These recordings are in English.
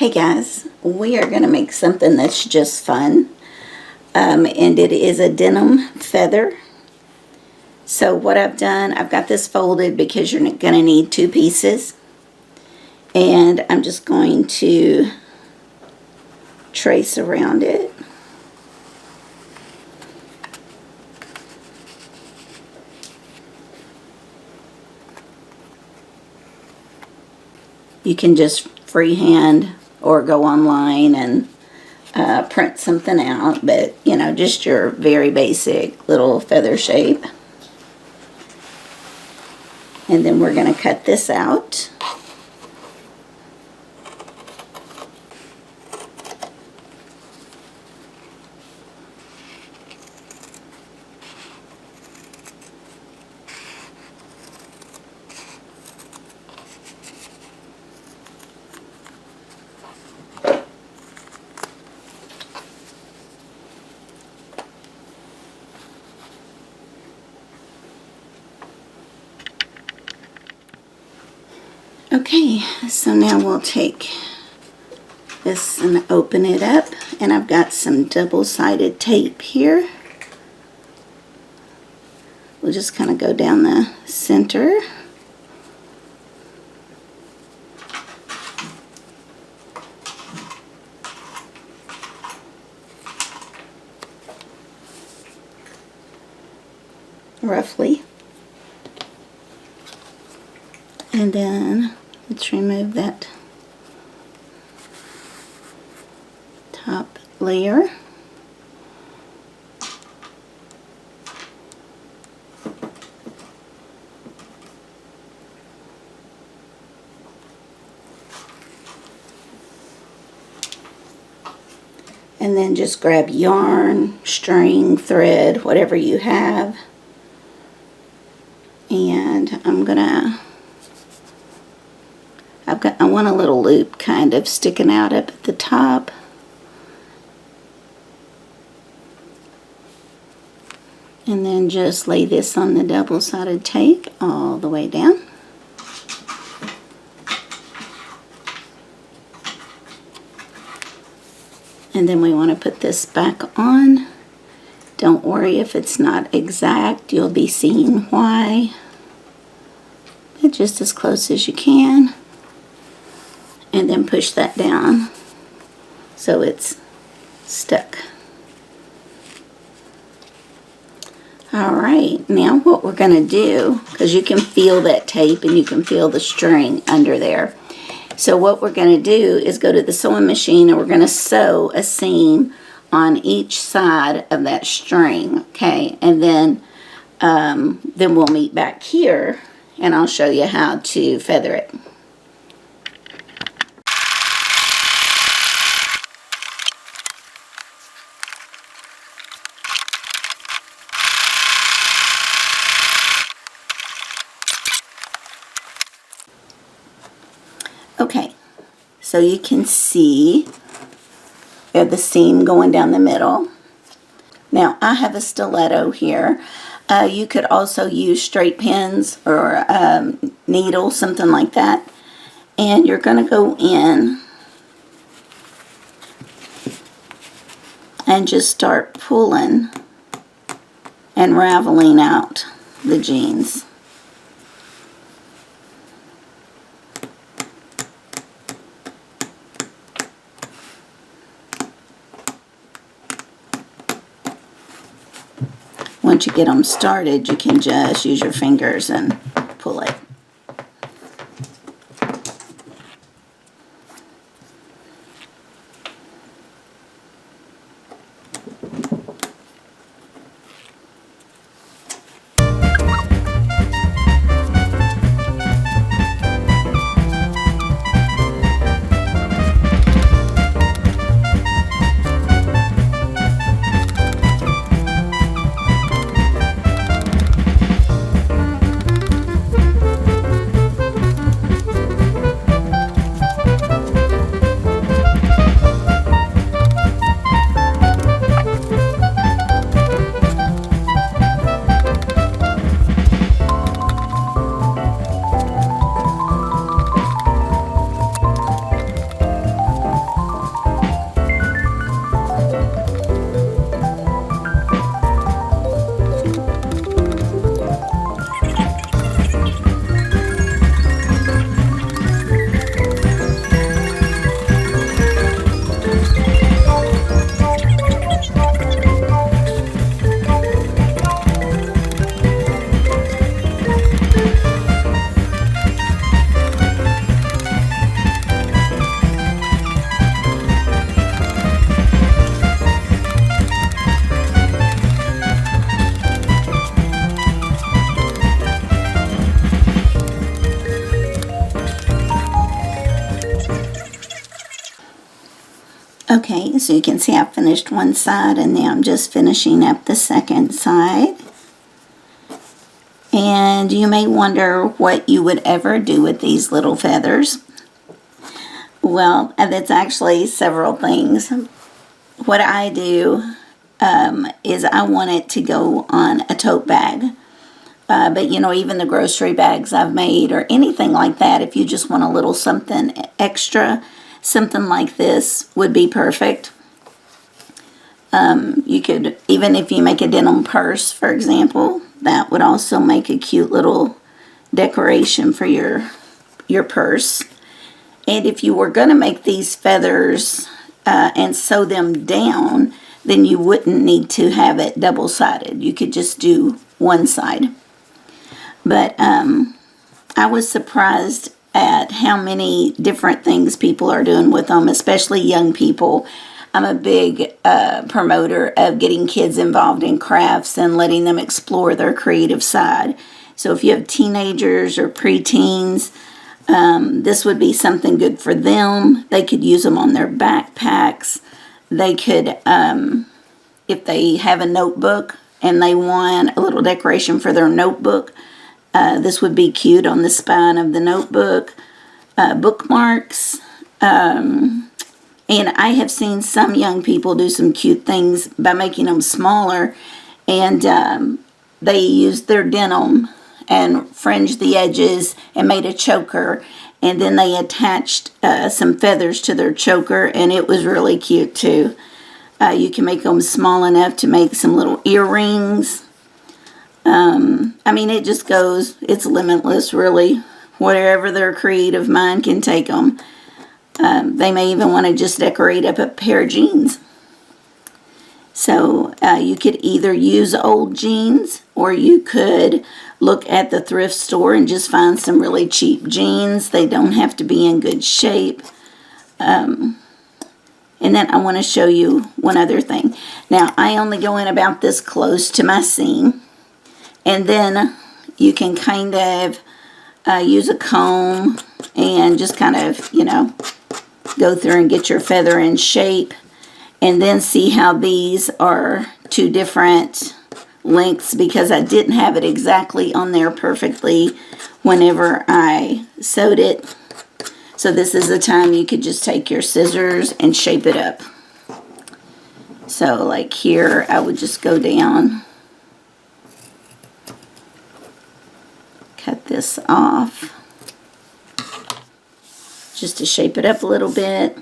Hey guys, we are going to make something that's just fun, and it is a denim feather. So what I've done, I've got this folded because you're going to need 2 pieces, and I'm just going to trace around it. You can just freehand or go online and print something out, but you know, just your very basic little feather shape. And then we're going to cut this out. Okay, so now we'll take this and open it up, and I've got some double-sided tape here. We'll just kind of go down the center. Roughly. And then let's remove that top layer. And then just grab yarn, string, thread, whatever you have. And I want a little loop kind of sticking out up at the top. And then just lay this on the double-sided tape all the way down. And then we want to put this back on. Don't worry if it's not exact, you'll be seeing why. But just as close as you can. And then push that down so it's stuck. Alright, now what we're going to do, because you can feel that tape and you can feel the string under there. So what we're going to do is go to the sewing machine and we're going to sew a seam on each side of that string, okay? And then we'll meet back here and I'll show you how to feather it. Okay, so you can see we have the seam going down the middle. Now I have a stiletto here. You could also use straight pins or needle, something like that. And you're going to go in and just start pulling and raveling out the jeans. Once you get them started, you can just use your fingers and pull it. Okay, so you can see I finished one side and now I'm just finishing up the second side. And you may wonder what you would ever do with these little feathers. Well, that's actually several things. What I do is I want it to go on a tote bag. But you know, even the grocery bags I've made or anything like that, if you just want a little something extra, something like this would be perfect. You could, even if you make a denim purse, for example, that would also make a cute little decoration for your purse. And if you were going to make these feathers and sew them down, then you wouldn't need to have it double-sided. You could just do one side. But I was surprised at how many different things people are doing with them, especially young people. I'm a big promoter of getting kids involved in crafts and letting them explore their creative side. So if you have teenagers or preteens, this would be something good for them. They could use them on their backpacks. They could, if they have a notebook and they want a little decoration for their notebook, this would be cute on the spine of the notebook. Bookmarks. And I have seen some young people do some cute things by making them smaller. And they used their denim and fringed the edges and made a choker. And then they attached some feathers to their choker. And it was really cute too. You can make them small enough to make some little earrings. I mean, it just goes, it's limitless, really. Whatever their creative mind can take them. They may even want to just decorate up a pair of jeans. So you could either use old jeans, or you could look at the thrift store and just find some really cheap jeans. They don't have to be in good shape. And then I want to show you one other thing. Now, I only go in about this close to my seam. And then you can kind of use a comb and just kind of, you know, go through and get your feather in shape. And then see how these are two different lengths, because I didn't have it exactly on there perfectly whenever I sewed it. So this is the time you could just take your scissors and shape it up. So like here, I would just go down. Cut this off just to shape it up a little bit.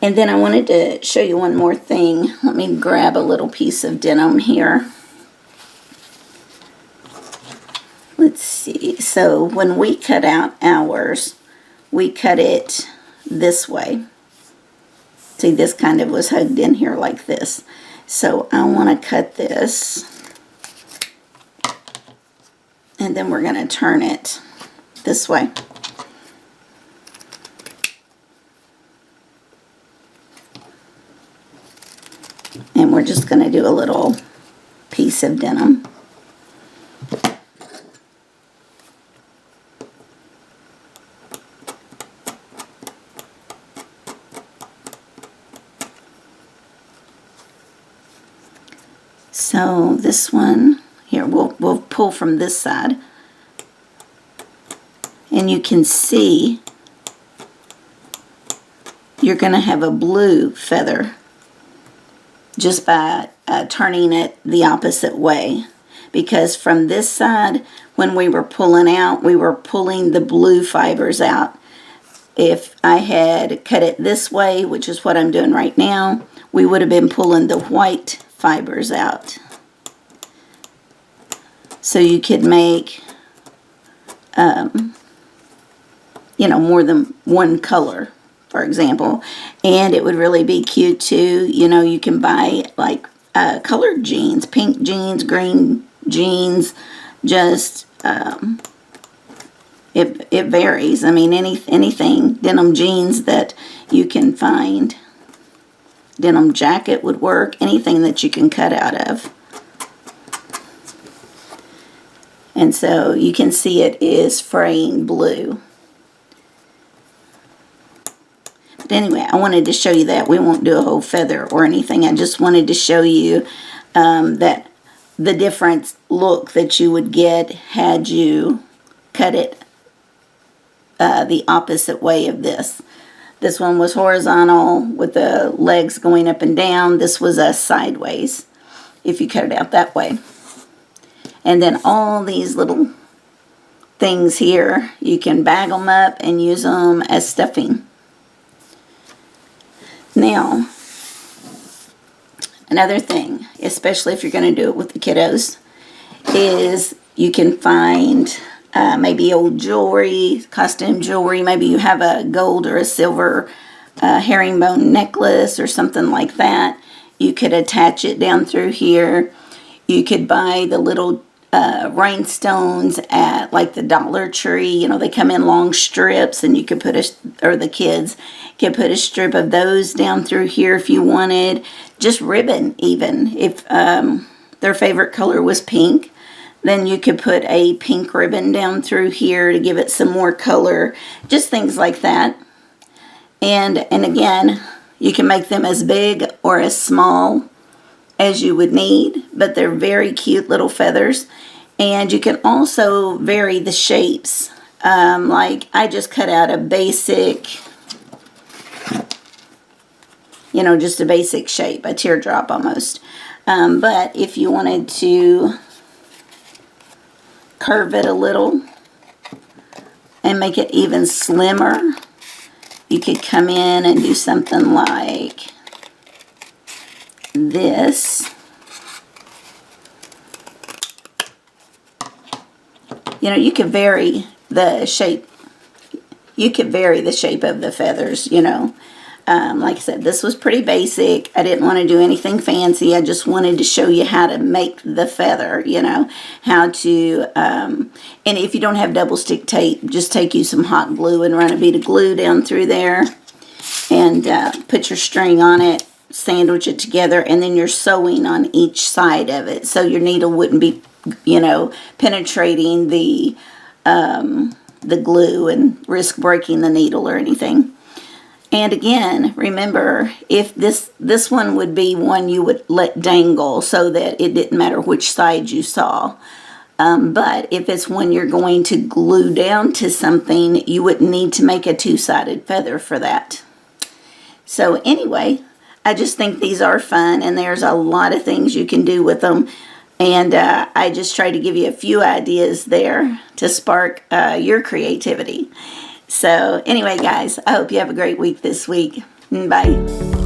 And then I wanted to show you one more thing. Let me grab a little piece of denim here. Let's see. So when we cut out ours, we cut it this way. See, this kind of was hugged in here like this. So I want to cut this. And then we're going to turn it this way. And we're just going to do a little piece of denim. So this one, here, we'll pull from this side. And you can see you're going to have a blue feather just by turning it the opposite way. Because from this side, when we were pulling out, we were pulling the blue fibers out. If I had cut it this way, which is what I'm doing right now, we would have been pulling the white fibers out. So you could make, you know, more than one color, for example. And it would really be cute too. You know, you can buy like colored jeans, pink jeans, green jeans, just it varies. I mean, anything, denim jeans that you can find. Denim jacket would work, anything that you can cut out of. And so you can see it is fraying blue. craft. Anyway, I wanted to show you that. We won't do a whole feather or anything. I just wanted to show you that the different look that you would get had you cut it the opposite way of this. This one was horizontal with the legs going up and down. This was a sideways if you cut it out that way. And then all these little things here, you can bag them up and use them as stuffing. Now, another thing, especially if you're going to do it with the kiddos, is you can find maybe old jewelry, costume jewelry. Maybe you have a gold or a silver herringbone necklace or something like that. You could attach it down through here. You could buy the little rhinestones at like the Dollar Tree. You know, they come in long strips, and you could put the kids could put a strip of those down through here if you wanted. Just ribbon, even if their favorite color was pink, then you could put a pink ribbon down through here to give it some more color. Just things like that. And again, you can make them as big or as small as you would need, but they're very cute little feathers. And you can also vary the shapes. Like I just cut out a basic, you know, just a basic shape, a teardrop almost. But if you wanted to curve it a little and make it even slimmer, you could come in and do something like this. You know, you could vary the shape. You could vary the shape of the feathers, you know. Like I said, this was pretty basic. I didn't want to do anything fancy. I just wanted to show you how to make the feather, you know, how to, and if you don't have double stick tape, just take you some hot glue and run a bead of glue down through there and put your string on it, sandwich it together, and then you're sewing on each side of it. So your needle wouldn't be, you know, penetrating the glue and risk breaking the needle or anything. And again, remember, if this one would be one you would let dangle so that it didn't matter which side you saw. But if it's one you're going to glue down to something, you would need to make a two-sided feather for that. So anyway, I just think these are fun, and there's a lot of things you can do with them. And I just try to give you a few ideas there to spark your creativity. So anyway, guys, I hope you have a great week this week. Bye.